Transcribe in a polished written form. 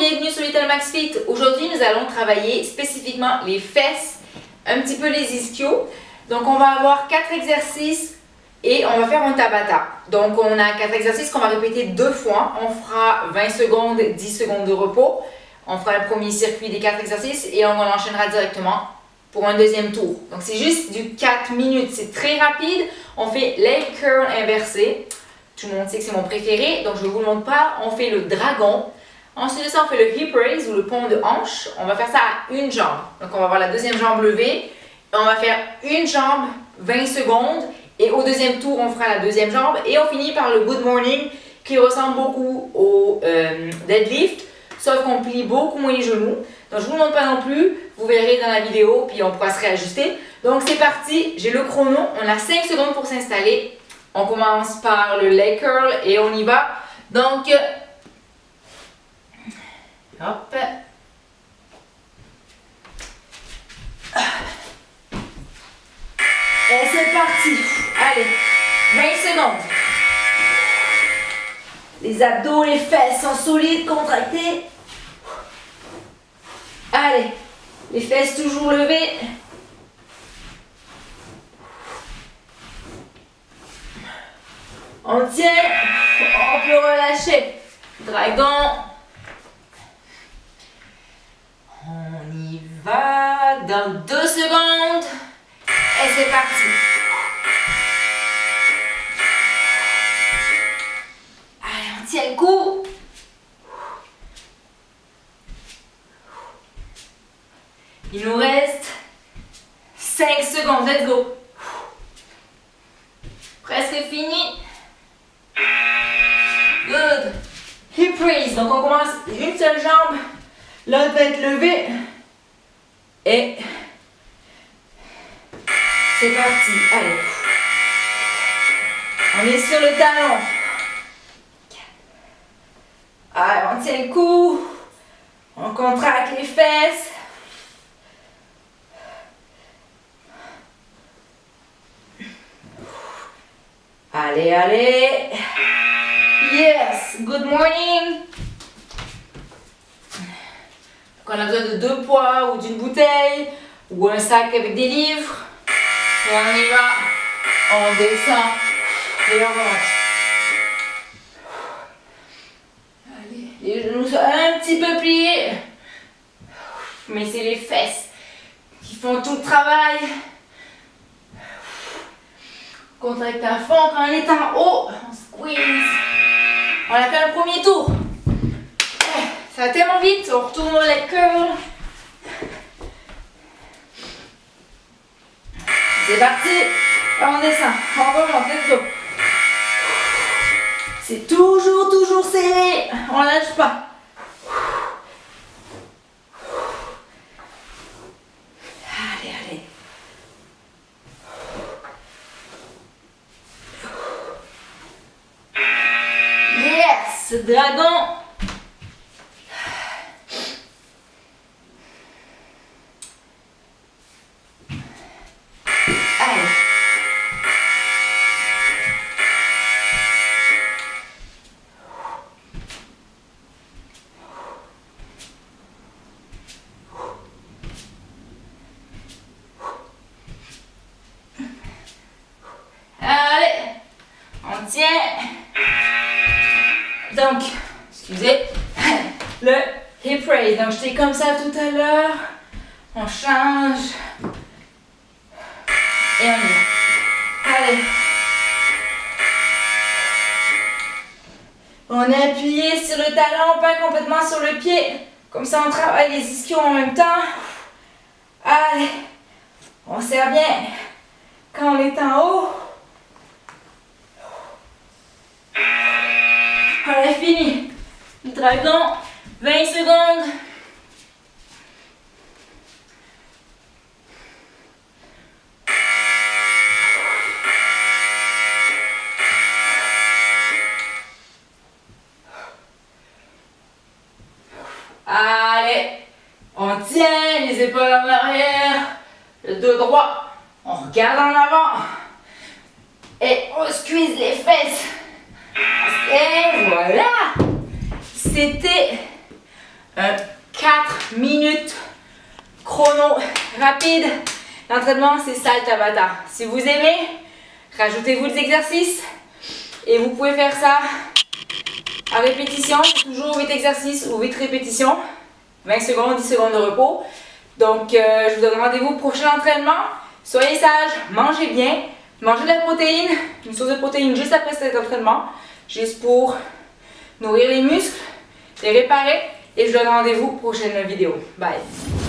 bienvenue sur Little Max Fit. Aujourd'hui, nous allons travailler spécifiquement les fesses, un petit peu les ischios. Donc, on va avoir 4 exercices et on va faire un Tabata. Donc, on a 4 exercices qu'on va répéter 2 fois. On fera 20 secondes, 10 secondes de repos. On fera le premier circuit des 4 exercices et on enchaînera directement pour un deuxième tour. Donc, c'est juste du 4 minutes. C'est très rapide. On fait leg curl inversé. Tout le monde sait que c'est mon préféré, donc je ne vous le montre pas. On fait le dragon. Ensuite de ça, on fait le hip raise ou le pont de hanche. On va faire ça à une jambe. Donc, on va avoir la deuxième jambe levée. On va faire une jambe, 20 secondes. Et au deuxième tour, on fera la deuxième jambe. Et on finit par le good morning qui ressemble beaucoup au deadlift. Sauf qu'on plie beaucoup moins les genoux. Donc, je ne vous le montre pas non plus. Vous verrez dans la vidéo, puis on pourra se réajuster. Donc, c'est parti. J'ai le chrono. On a 5 secondes pour s'installer. On commence par le leg curl et on y va. Donc, hop. Et c'est parti. Allez, 20 secondes. Les abdos, les fesses sont solides, contractés. Allez, les fesses toujours levées. On tient, on peut relâcher. Dragon. On y va dans 2 secondes. Et c'est parti. Allez, on tient le coup. Il nous reste 5 secondes. Let's go. Presque fini. Good. Hip raise. Donc on commence une seule jambe. L'autre va être levée. Et c'est parti. Allez. On est sur le talon. Allez, on tient le cou. On contracte les fesses. Allez, allez. Yes, good morning. Donc on a besoin de 2 poids ou d'une bouteille ou un sac avec des livres. Et on y va. On descend et on remonte. Allez, les genoux sont un petit peu pliés. Mais c'est les fesses qui font tout le travail. Contracte à fond quand on est en haut. On squeeze. On a fait le premier tour. Ça va tellement vite. On retourne au leg curl. C'est parti. On descend. On remonte. Let's go. C'est toujours serré. On lâche pas. Allez, allez. Yes, dragon. Allez. Allez, on tient. Donc, excusez, le hip raise. Donc, j'étais comme ça tout à l'heure. On change. Et on y va. Allez. On est appuyé sur le talon, pas complètement sur le pied. Comme ça, on travaille les ischios en même temps. Allez. On serre bien quand on est en haut. On a fini. Le dragon, 20 secondes. Allez, on tient les épaules en arrière, le dos droit, on regarde en avant et on squeeze les fesses. Et voilà, c'était un 4 minutes chrono rapide. L'entraînement, c'est ça le Tabata. Si vous aimez, rajoutez-vous des exercices et vous pouvez faire ça à répétition. Toujours 8 exercices ou 8 répétitions. 20 secondes, 10 secondes de repos. Donc, je vous donne rendez-vous au prochain entraînement. Soyez sages, mangez bien, mangez de la protéine, une source de protéines juste après cet entraînement, juste pour nourrir les muscles, les réparer. Et je vous donne rendez-vous pour une prochaine vidéo. Bye!